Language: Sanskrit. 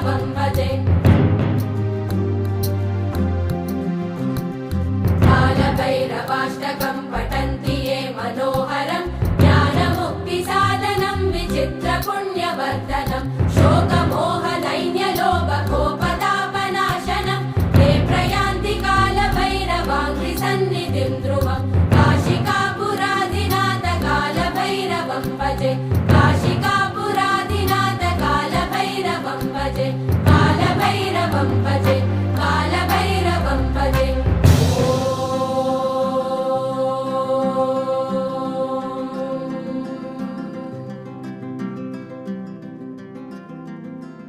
कालभैरवं भजे कालभैरवाष्टकं पठन्ति ये मनोहरं ज्ञानमुक्तिसाधनं विचित्रपुण्यवर्धनं शोकमोहदैन्यलोभकोपतापनाशनं ते प्रयान्ति कालभैरवाङ्घ्रिसन्निधिं ध्रुवं काशिकापुराधिनाथ कालभैरवं भजे काशिकापुराधिनाथ कालभैरवं भजे कालभैरवं भजे